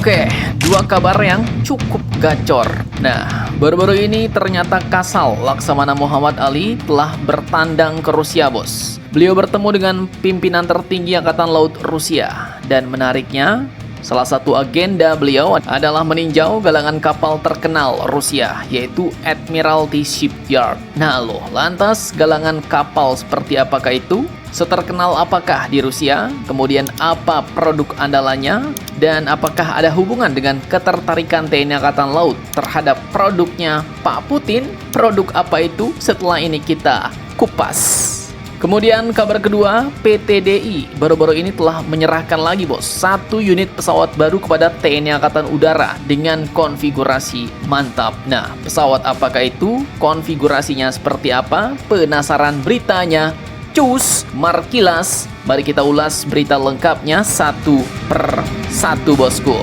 Oke, dua kabar yang cukup gacor. Nah, baru-baru ini ternyata Kasal Laksamana Muhammad Ali telah bertandang ke Rusia, bos. Beliau bertemu dengan pimpinan tertinggi Angkatan Laut Rusia. Dan menariknya, salah satu agenda beliau adalah meninjau galangan kapal terkenal Rusia, yaitu Admiralty Shipyard. Nah loh, lantas galangan kapal seperti apakah itu? Seterkenal apakah di Rusia? Kemudian apa produk andalannya? Dan apakah ada hubungan dengan ketertarikan TNI Angkatan Laut terhadap produknya Pak Putin? Produk apa itu? Setelah ini kita kupas. Kemudian kabar kedua, PT.DI baru-baru ini telah menyerahkan lagi, bos, 1 unit pesawat baru kepada TNI Angkatan Udara dengan konfigurasi mantap. Nah, pesawat apakah itu? Konfigurasinya seperti apa? Penasaran beritanya? Cus, Markilas, mari kita ulas berita lengkapnya satu per satu, bosku.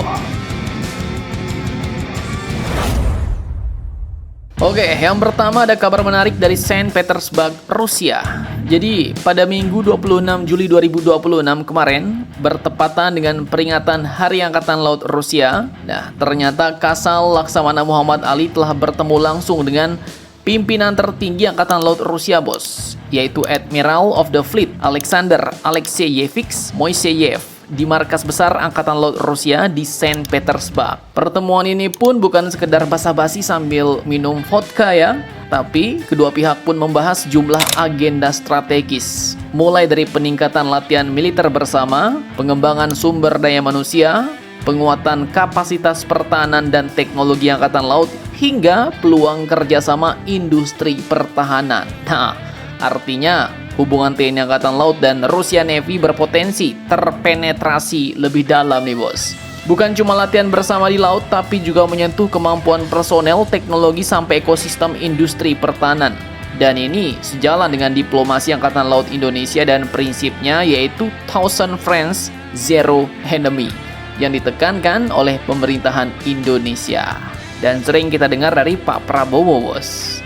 Oke, yang pertama ada kabar menarik dari Saint Petersburg, Rusia. Jadi, pada Minggu 26 Juli 2026 kemarin, bertepatan dengan peringatan Hari Angkatan Laut Rusia, nah, ternyata Kasal Laksamana Muhammad Ali telah bertemu langsung dengan pimpinan tertinggi Angkatan Laut Rusia, bos, yaitu Admiral of the Fleet Alexander Alexeyevich Moiseyev di markas besar Angkatan Laut Rusia di Saint Petersburg. Pertemuan ini pun bukan sekedar basa-basi sambil minum vodka ya, tapi kedua pihak pun membahas jumlah agenda strategis, mulai dari peningkatan latihan militer bersama, pengembangan sumber daya manusia, penguatan kapasitas pertahanan dan teknologi Angkatan Laut, hingga peluang kerjasama industri pertahanan. Nah, artinya hubungan TNI Angkatan Laut dan Rusia Navy berpotensi terpenetrasi lebih dalam nih, bos. Bukan cuma latihan bersama di laut, tapi juga menyentuh kemampuan personel, teknologi, sampai ekosistem industri pertahanan. Dan ini sejalan dengan diplomasi Angkatan Laut Indonesia dan prinsipnya yaitu Thousand Friends, Zero Enemy yang ditekankan oleh pemerintahan Indonesia. Dan sering kita dengar dari Pak Prabowo, bos.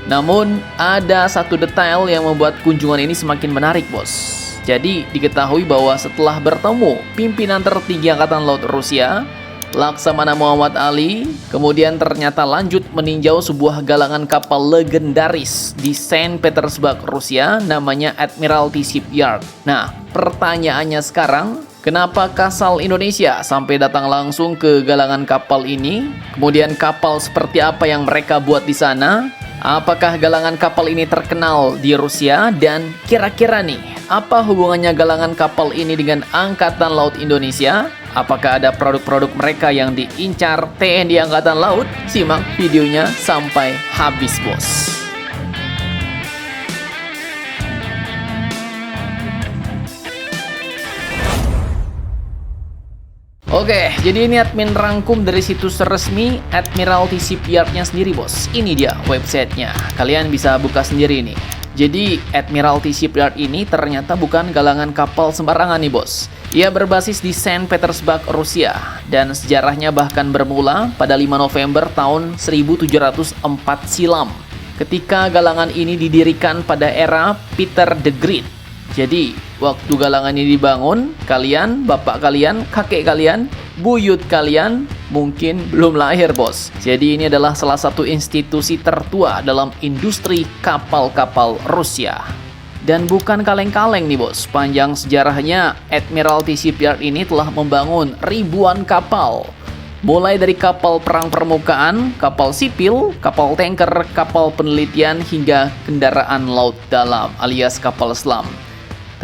Namun, ada satu detail yang membuat kunjungan ini semakin menarik, bos. Jadi, diketahui bahwa setelah bertemu pimpinan tertinggi Angkatan Laut Rusia, Laksamana Muhammad Ali, kemudian ternyata lanjut meninjau sebuah galangan kapal legendaris di Saint Petersburg, Rusia, namanya Admiralty Shipyard. Nah, pertanyaannya sekarang, kenapa Kasal Indonesia sampai datang langsung ke galangan kapal ini? Kemudian kapal seperti apa yang mereka buat di sana? Apakah galangan kapal ini terkenal di Rusia? Dan kira-kira nih, apa hubungannya galangan kapal ini dengan Angkatan Laut Indonesia? Apakah ada produk-produk mereka yang diincar TNI Angkatan Laut? Simak videonya sampai habis, bos. Oke, jadi ini admin rangkum dari situs resmi Admiralty Shipyard-nya sendiri, bos. Ini dia websitenya. Kalian bisa buka sendiri nih. Jadi, Admiralty Shipyard ini ternyata bukan galangan kapal sembarangan nih, bos. Ia berbasis di Saint Petersburg, Rusia. Dan sejarahnya bahkan bermula pada 5 November tahun 1704 silam. Ketika galangan ini didirikan pada era Peter the Great. Jadi, waktu galangan ini dibangun, kalian, bapak kalian, kakek kalian, buyut kalian mungkin belum lahir, bos. Jadi ini adalah salah satu institusi tertua dalam industri kapal-kapal Rusia. Dan bukan kaleng-kaleng nih, bos. Panjang sejarahnya, Admiralty Shipyard ini telah membangun ribuan kapal. Mulai dari kapal perang permukaan, kapal sipil, kapal tanker, kapal penelitian, hingga kendaraan laut dalam alias kapal selam.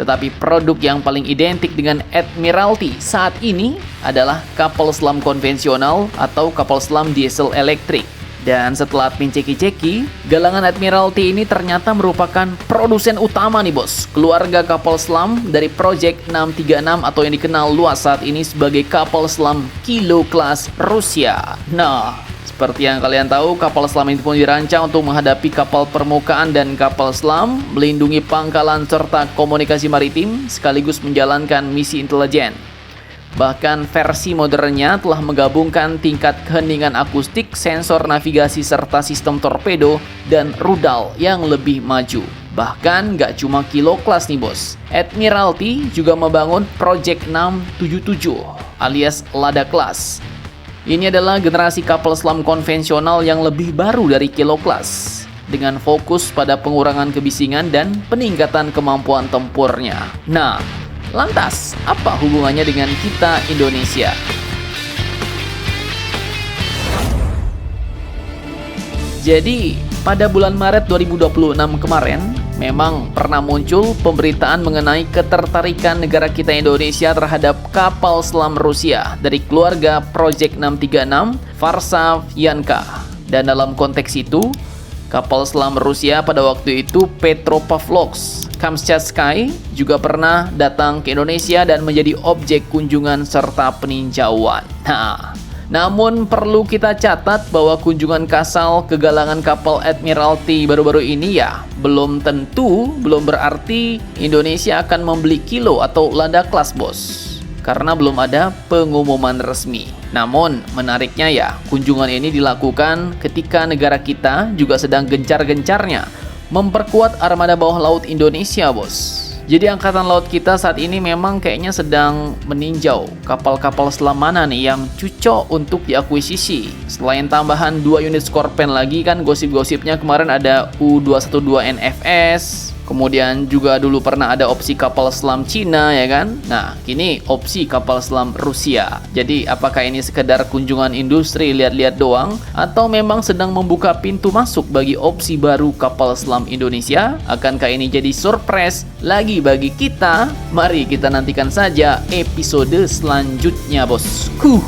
Tetapi produk yang paling identik dengan Admiralty saat ini adalah kapal selam konvensional atau kapal selam diesel elektrik. Dan setelah admin ceki-ceki, galangan Admiralty ini ternyata merupakan produsen utama nih, bos, keluarga kapal selam dari Project 636 atau yang dikenal luas saat ini sebagai kapal selam Kilo Class Rusia. Nah, seperti yang kalian tahu, kapal selam ini pun dirancang untuk menghadapi kapal permukaan dan kapal selam, melindungi pangkalan serta komunikasi maritim, sekaligus menjalankan misi intelijen. Bahkan versi modernnya telah menggabungkan tingkat keheningan akustik, sensor navigasi, serta sistem torpedo dan rudal yang lebih maju. Bahkan gak cuma Kilo Class nih, bos. Admiralty juga membangun Project 677 alias Lada Class. Ini adalah generasi kapal selam konvensional yang lebih baru dari Kilo Class, dengan fokus pada pengurangan kebisingan dan peningkatan kemampuan tempurnya. Nah, lantas apa hubungannya dengan kita Indonesia? Jadi, pada bulan Maret 2026 kemarin, memang pernah muncul pemberitaan mengenai ketertarikan negara kita Indonesia terhadap kapal selam Rusia dari keluarga Project 636 Varsavyanka. Dan dalam konteks itu, kapal selam Rusia pada waktu itu Petropavlovsk-Kamchatsky juga pernah datang ke Indonesia dan menjadi objek kunjungan serta peninjauan. Namun perlu kita catat bahwa kunjungan kasal kegalangan kapal Admiralty baru-baru ini belum berarti Indonesia akan membeli Kilo atau Lada Class, bos. Karena belum ada pengumuman resmi. Namun menariknya kunjungan ini dilakukan ketika negara kita juga sedang gencar-gencarnya memperkuat armada bawah laut Indonesia, bos. Jadi Angkatan Laut kita saat ini memang kayaknya sedang meninjau kapal-kapal selam mana nih yang cocok untuk diakuisisi. Selain tambahan 2 unit Scorpion lagi, kan gosip-gosipnya kemarin ada U212 NFS. Kemudian juga dulu pernah ada opsi kapal selam Cina, ya kan? Nah, kini opsi kapal selam Rusia. Jadi apakah ini sekedar kunjungan industri lihat-lihat doang, atau memang sedang membuka pintu masuk bagi opsi baru kapal selam Indonesia? Akankah ini jadi surprise lagi bagi kita? Mari kita nantikan saja episode selanjutnya, bosku.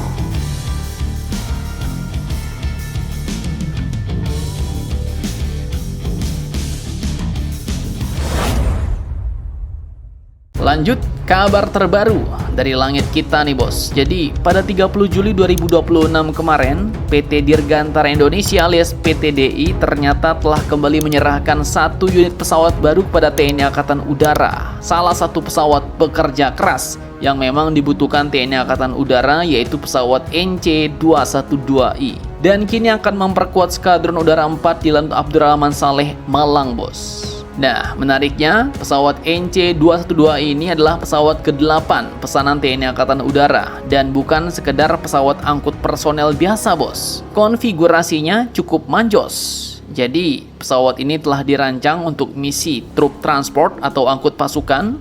Lanjut, kabar terbaru dari langit kita nih, bos. Jadi, pada 30 Juli 2026 kemarin, PT Dirgantara Indonesia alias PTDI ternyata telah kembali menyerahkan 1 unit pesawat baru kepada TNI Angkatan Udara. Salah satu pesawat pekerja keras yang memang dibutuhkan TNI Angkatan Udara, yaitu pesawat NC212I. Dan kini akan memperkuat Skadron Udara 4 di Lanut Abdurrahman Saleh, Malang, bos. Nah, menariknya, pesawat NC212 ini adalah pesawat ke-8 pesanan TNI Angkatan Udara dan bukan sekedar pesawat angkut personel biasa, bos. Konfigurasinya cukup manjos. Jadi, pesawat ini telah dirancang untuk misi truk transport atau angkut pasukan,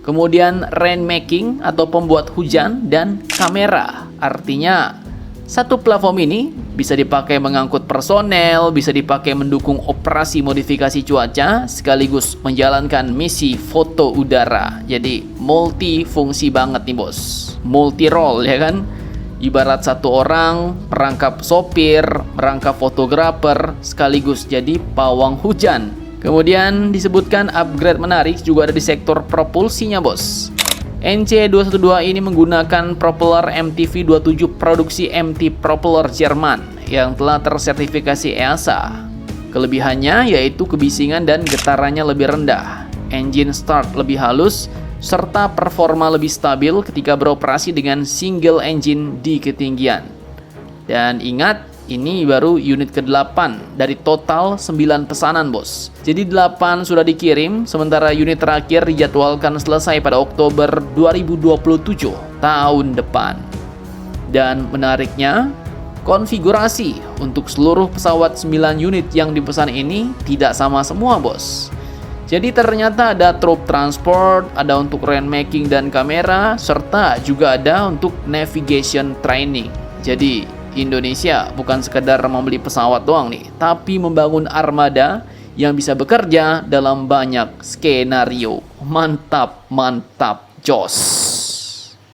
kemudian rainmaking atau pembuat hujan, dan kamera. Artinya, satu platform ini bisa dipakai mengangkut personel, bisa dipakai mendukung operasi modifikasi cuaca, sekaligus menjalankan misi foto udara. Jadi multifungsi banget nih, bos. Multi role, ya kan? Ibarat satu orang merangkap sopir, merangkap fotografer, sekaligus jadi pawang hujan. Kemudian disebutkan upgrade menarik juga ada di sektor propulsinya, bos. NC212 ini menggunakan propeller MTV27 produksi MT Propeller Jerman yang telah tersertifikasi EASA. Kelebihannya yaitu kebisingan dan getarannya lebih rendah, engine start lebih halus, serta performa lebih stabil ketika beroperasi dengan single engine di ketinggian. Dan ingat, ini baru unit ke-8 dari total 9 pesanan, bos. Jadi 8 sudah dikirim, sementara unit terakhir dijadwalkan selesai pada Oktober 2027 tahun depan. Dan menariknya, konfigurasi untuk seluruh pesawat 9 unit yang dipesan ini tidak sama semua, bos. Jadi ternyata ada troop transport, ada untuk rainmaking dan kamera, serta juga ada untuk navigation training. Jadi Indonesia bukan sekedar membeli pesawat doang nih, tapi membangun armada yang bisa bekerja dalam banyak skenario. Mantap, mantap, jos.